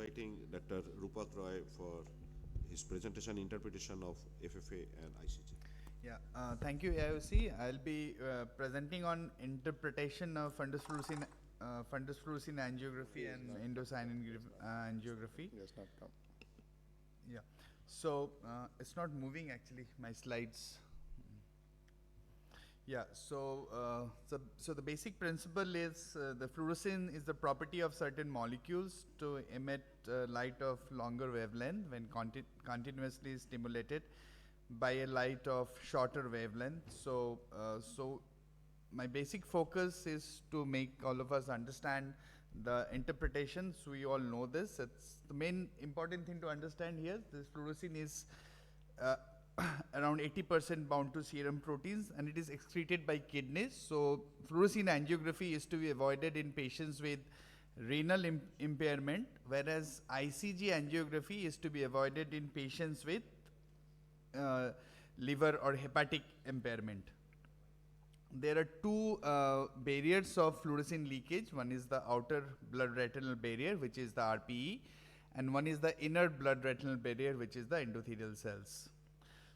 inviting Dr. Rupak Roy for his presentation interpretation of FFA and ICG. Yeah, thank you, AIOC. I'll be presenting on interpretation of fundus fluorescein angiography and indocyanine angiography. Yes, not come. Yeah, so it's not moving actually, my slides. Yeah, so the basic principle is the fluorescein is the property of certain molecules to emit light of longer wavelength when continuously stimulated by a light of shorter wavelength. So my basic focus is to make all of us understand the interpretation. So we all know this. It's the main important thing to understand here. This fluorescein is around 80% bound to serum proteins, and it is excreted by kidneys. So fluorescein angiography is to be avoided in patients with renal impairment, whereas ICG angiography is to be avoided in patients with liver or hepatic impairment. There are two barriers of fluorescein leakage. One is the outer blood retinal barrier, which is the RPE, and one is the inner blood retinal barrier, which is the endothelial cells.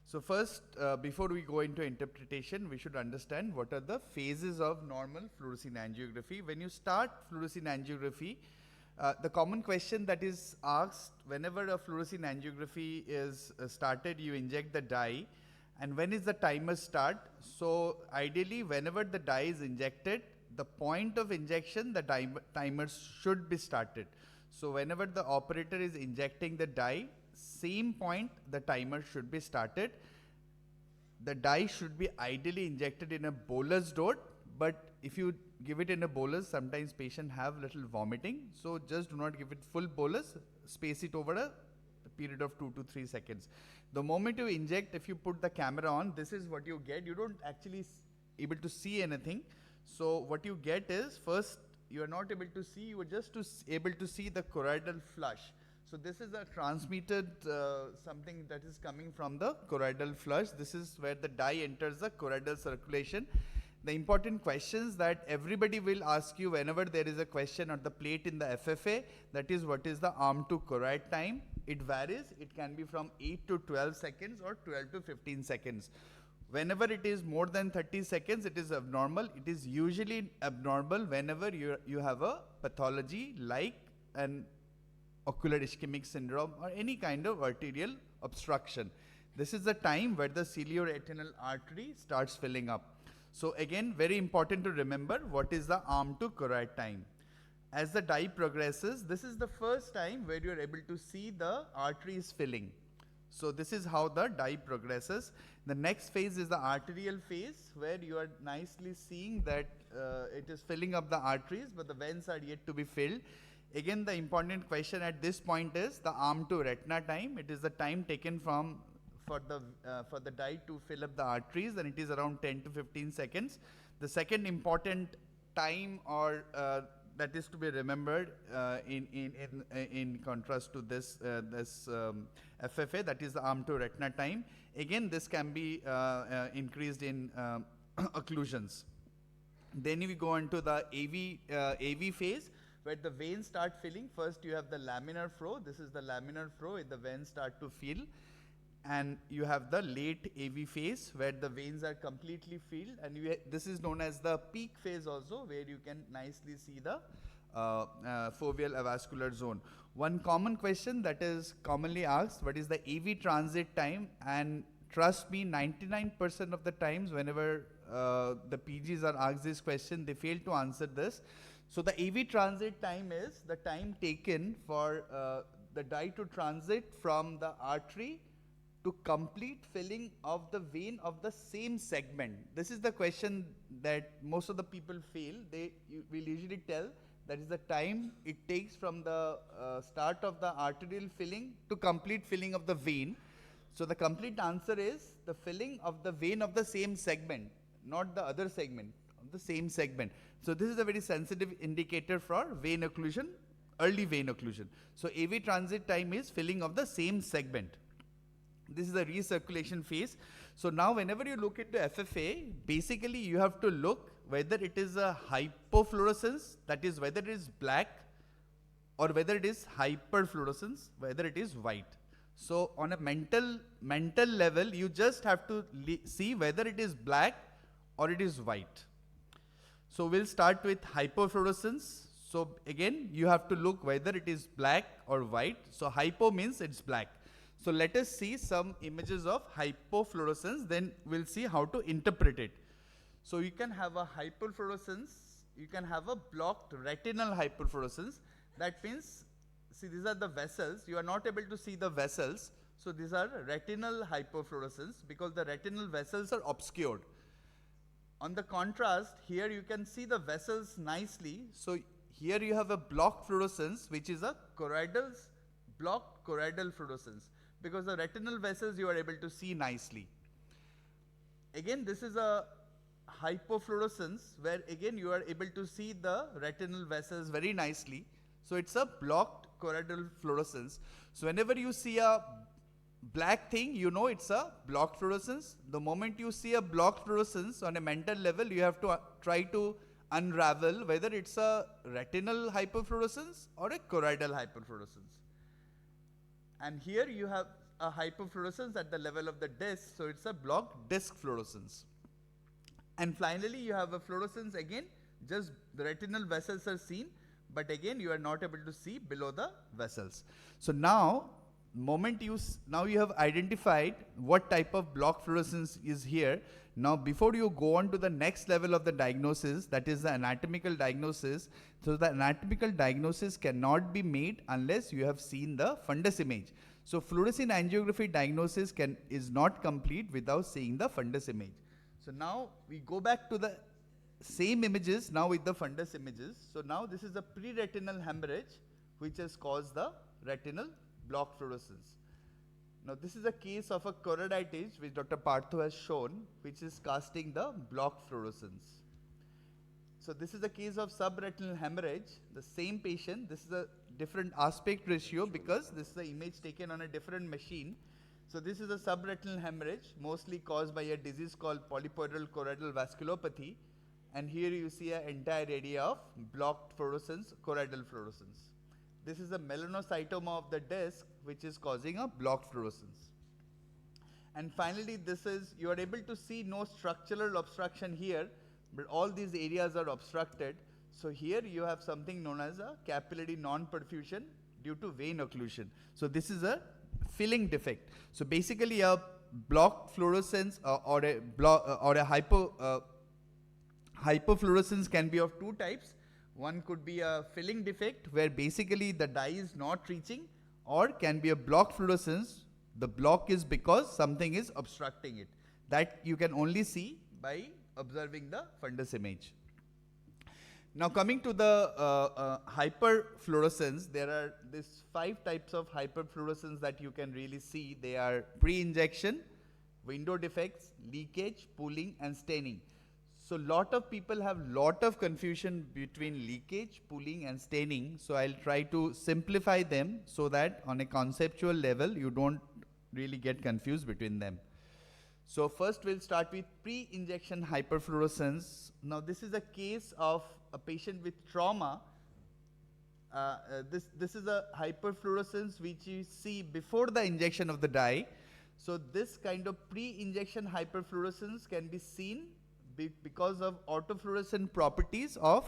So first, before we go into interpretation, we should understand what are the phases of normal fluorescein angiography. When you start fluorescein angiography, the common question that is asked whenever a fluorescein angiography is started, you inject the dye, and when is the timer start? So ideally, whenever the dye is injected, the point of injection, the timer should be started. So whenever the operator is injecting the dye, same point the timer should be started. The dye should be ideally injected in a bolus dose, but if you give it in a bolus, sometimes patients have little vomiting. So just do not give it full bolus, space it over a period of 2 to 3 seconds. The moment you inject, if you put the camera on, this is what you get. You don't actually able to see anything. So what you get is, first, you are not able to see, you are just able to see the choroidal flush. So this is a transmitted something that is coming from the choroidal flush. This is where the dye enters the choroidal circulation. The important questions that everybody will ask you whenever there is a question on the plate in the FFA, that is, what is the arm to choroid time? It varies. It can be from 8 to 12 seconds or 12 to 15 seconds. Whenever it is more than 30 seconds, it is abnormal. It is usually abnormal whenever you have a pathology like an ocular ischemic syndrome or any kind of arterial obstruction. This is the time where the cilioretinal artery starts filling up. So again, very important to remember what is the arm to choroid time. As the dye progresses, this is the first time where you are able to see the arteries filling. So this is how the dye progresses. The next phase is the arterial phase, where you are nicely seeing that it is filling up the arteries, but the veins are yet to be filled. Again, the important question at this point is the arm to retina time. It is the time taken for the dye to fill up the arteries, and it is around 10 to 15 seconds. The second important time or that is to be remembered in contrast to this FFA, that is the arm to retina time. Again, this can be increased in occlusions. Then we go into the AV phase, where the veins start filling. First you have the laminar flow. This is the laminar flow, the veins start to fill. And you have the late AV phase, where the veins are completely filled, and this is known as the peak phase also, where you can nicely see the foveal avascular zone. One common question that is commonly asked, what is the AV transit time? And trust me, 99% of the times whenever the PGs are asked this question, they fail to answer this. So the AV transit time is the time taken for the dye to transit from the artery to complete filling of the vein of the same segment. This is the question that most of the people fail. They will usually tell that is the time it takes from the start of the arterial filling to complete filling of the vein. So the complete answer is the filling of the vein of the same segment, not the other segment, of the same segment. So this is a very sensitive indicator for vein occlusion, early vein occlusion. So AV transit time is filling of the same segment. This is the recirculation phase. So now whenever you look into FFA, basically you have to look whether it is a hypofluorescence, that is whether it is black or whether it is hyperfluorescence, whether it is white. So on a mental level, you just have to see whether it is black or it is white. So we'll start with hypofluorescence. So again, you have to look whether it is black or white. So hypo means it's black. So let us see some images of hypofluorescence, then we'll see how to interpret it. So you can have a hyperfluorescence, you can have a blocked retinal hyperfluorescence. That means, see, these are the vessels, you are not able to see the vessels. So these are retinal hyperfluorescence because the retinal vessels are obscured. On the contrast, here you can see the vessels nicely. So here you have a blocked fluorescence, which is a blocked choroidal fluorescence, because the retinal vessels you are able to see nicely. Again, this is a hypofluorescence, where again you are able to see the retinal vessels very nicely. So it's a blocked choroidal fluorescence. So whenever you see a black thing, you know it's a blocked fluorescence. The moment you see a blocked fluorescence on a mental level, you have to try to unravel whether it's a retinal hyperfluorescence or a choroidal hyperfluorescence. And here you have a hyperfluorescence at the level of the disc, so it's a blocked disc fluorescence. And finally, you have a fluorescence again, just the retinal vessels are seen, but again you are not able to see below the vessels. So now, now you have identified what type of block fluorescence is here. Now before you go on to the next level of the diagnosis, that is the anatomical diagnosis, so the anatomical diagnosis cannot be made unless you have seen the fundus image. So fluorescein angiography diagnosis is not complete without seeing the fundus image. So now we go back to the same images now with the fundus images. So now this is a pre-retinal hemorrhage which has caused the retinal block fluorescence. Now this is a case of a choroiditis which Dr. Partho has shown, which is casting the block fluorescence. So this is a case of subretinal hemorrhage, the same patient. This is a different aspect ratio because this is the image taken on a different machine. So this is a subretinal hemorrhage, mostly caused by a disease called polypoidal choroidal vasculopathy. And here you see an entire area of blocked fluorescence, choroidal fluorescence. This is a melanocytoma of the disc which is causing a blocked fluorescence. And finally, this is, you are able to see no structural obstruction here, but all these areas are obstructed. So here you have something known as a capillary non-perfusion due to vein occlusion. So this is a filling defect. So basically a blocked fluorescence or a hypofluorescence can be of two types. One could be a filling defect where basically the dye is not reaching, or can be a blocked fluorescence. The block is because something is obstructing it. That you can only see by observing the fundus image. Now coming to the hyperfluorescence, there are these 5 types of hyperfluorescence that you can really see. They are pre-injection, window defects, leakage, pooling and staining. So lot of people have lot of confusion between leakage, pooling and staining. So I'll try to simplify them so that on a conceptual level you don't really get confused between them. So first we'll start with pre-injection hyperfluorescence. Now this is a case of a patient with trauma. This is a hyperfluorescence which you see before the injection of the dye. So this kind of pre-injection hyperfluorescence can be seen because of autofluorescent properties of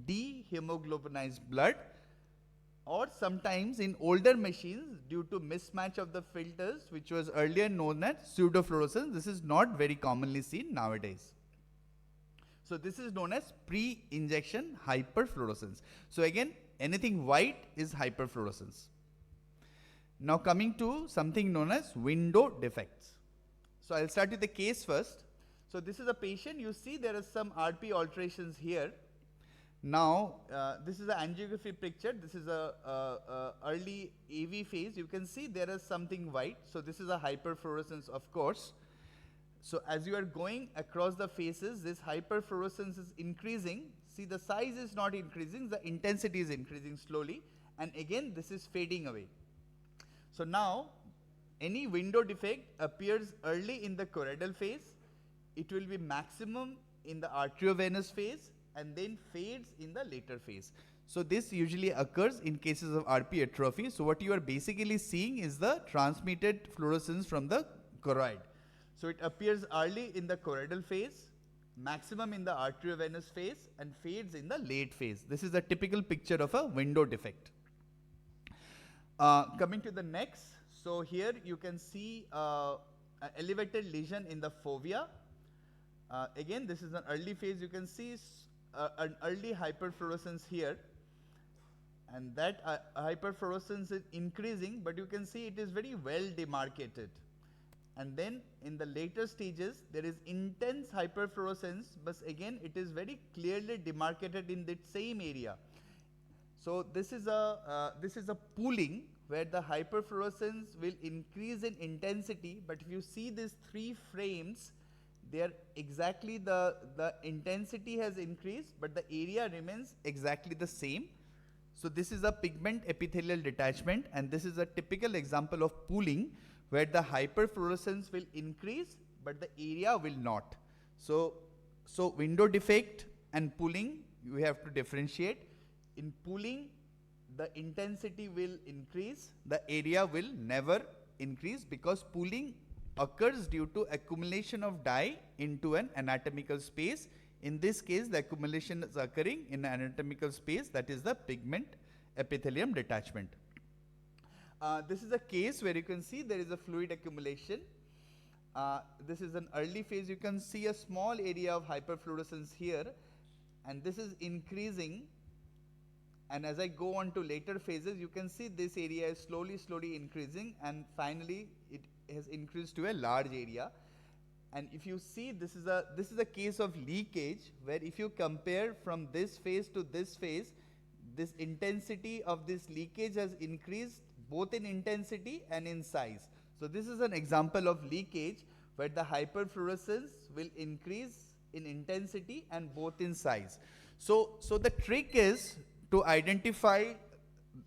dehemoglobinized blood, or sometimes in older machines due to mismatch of the filters, which was earlier known as pseudofluorescence. This is not very commonly seen nowadays. So this is known as pre-injection hyperfluorescence. So again, anything white is hyperfluorescence. Now coming to something known as window defects. So I'll start with the case first. So this is a patient, you see there are some RP alterations here. Now this is an angiography picture. This is a early AV phase. You can see there is something white. So this is a hyperfluorescence, of course. So as you are going across the faces, this hyperfluorescence is increasing. See, the size is not increasing, the intensity is increasing slowly, and again this is fading away. So now any window defect appears early in the choroidal phase. It will be maximum in the arteriovenous phase and then fades in the later phase. So this usually occurs in cases of RP atrophy. So what you are basically seeing is the transmitted fluorescence from the choroid. So it appears early in the choroidal phase, maximum in the arteriovenous phase, and fades in the late phase. This is a typical picture of a window defect. Coming to the next, so here you can see an elevated lesion in the fovea. Again, this is an early phase. You can see an early hyperfluorescence here, and that hyperfluorescence is increasing, but you can see it is very well demarcated. And then in the later stages, there is intense hyperfluorescence, but again it is very clearly demarcated in that same area. So this is a pooling where the hyperfluorescence will increase in intensity, but if you see these three frames, they are exactly the intensity has increased, but the area remains exactly the same. So this is a pigment epithelial detachment, and this is a typical example of pooling where the hyperfluorescence will increase, but the area will not. So window defect and pooling, you have to differentiate. In pooling, the intensity will increase, the area will never increase, because pooling occurs due to accumulation of dye into an anatomical space. In this case, the accumulation is occurring in an anatomical space, that is the pigment epithelium detachment. This is a case where you can see there is a fluid accumulation. This is an early phase. You can see a small area of hyperfluorescence here, and this is increasing. And as I go on to later phases, you can see this area is slowly increasing, and finally it has increased to a large area. And if you see, this is a case of leakage, where if you compare from this phase to this phase, this intensity of this leakage has increased both in intensity and in size. So this is an example of leakage where the hyperfluorescence will increase in intensity and both in size. So the trick is to identify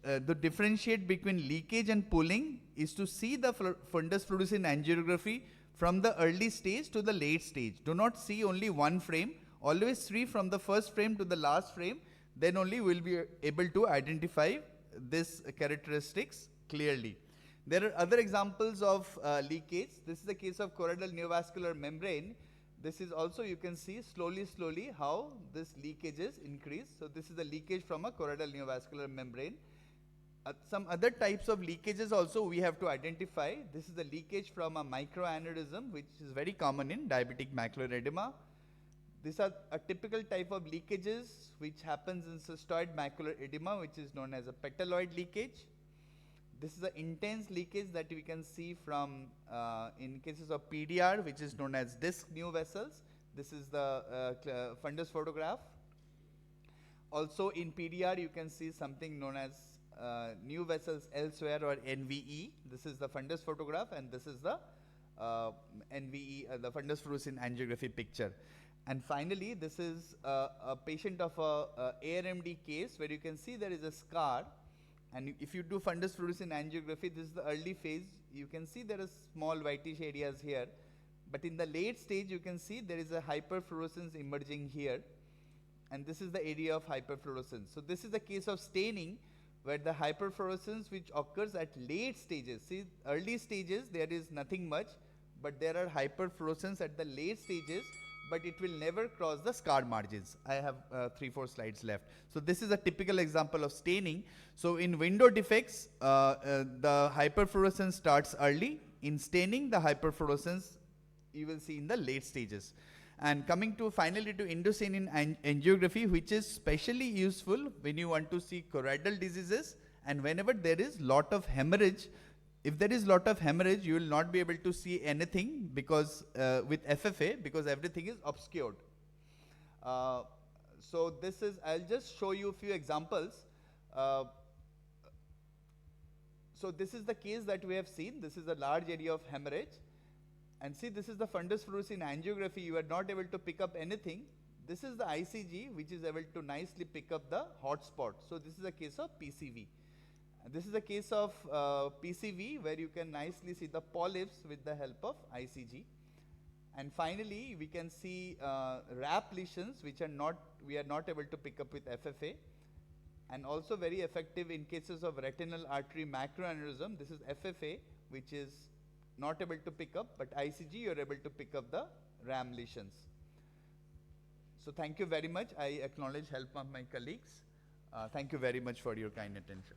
the differentiate between leakage and pooling is to see the fundus fluorescein angiography from the early stage to the late stage. Do not see only one frame, always see from the first frame to the last frame, then only we will be able to identify this characteristics clearly. There are other examples of leakage. This is the case of choroidal neovascular membrane. This is also, you can see slowly how this leakage is increased. So this is the leakage from a choroidal neovascular membrane. Some other types of leakages also we have to identify. This is the leakage from a microaneurysm, which is very common in diabetic macular edema. These are a typical type of leakages which happens in cystoid macular edema, which is known as a petaloid leakage. This is an intense leakage that we can see from in cases of PDR, which is known as disc new vessels. This is the fundus photograph. Also in PDR, you can see something known as new vessels elsewhere, or NVE. This is the fundus photograph, and this is the NVE, the fundus fluorescein angiography picture. And finally, this is a patient of a ARMD case where you can see there is a scar. And if you do fundus fluorescein angiography, this is the early phase. You can see there are small whitish areas here. But in the late stage, you can see there is a hyperfluorescence emerging here. And this is the area of hyperfluorescence. So this is the case of staining, where the hyperfluorescence which occurs at late stages. See, early stages, there is nothing much, but there are hyperfluorescence at the late stages, but it will never cross the scar margins. I have 3-4 slides left. So this is a typical example of staining. So in window defects, the hyperfluorescence starts early. In staining, the hyperfluorescence you will see in the late stages. And coming to finally to endostaining angiography, which is specially useful when you want to see choroidal diseases, and whenever there is lot of hemorrhage. If there is lot of hemorrhage, you will not be able to see anything, because with FFA, because everything is obscured. So this is, I'll just show you a few examples. So this is the case that we have seen. This is a large area of hemorrhage. And see, this is the fundus fluorescein angiography. You are not able to pick up anything. This is the ICG, which is able to nicely pick up the hotspot. So this is a case of PCV. This is a case of PCV, where you can nicely see the polyps with the help of ICG. And finally, we can see RAP lesions, which are not, we are not able to pick up with FFA. and also very effective in cases of retinal artery macroaneurysm. This is FFA, which is not able to pick up, but ICG you are able to pick up the RAM lesions. So thank you very much. I acknowledge help of my colleagues. Thank you very much for your kind attention.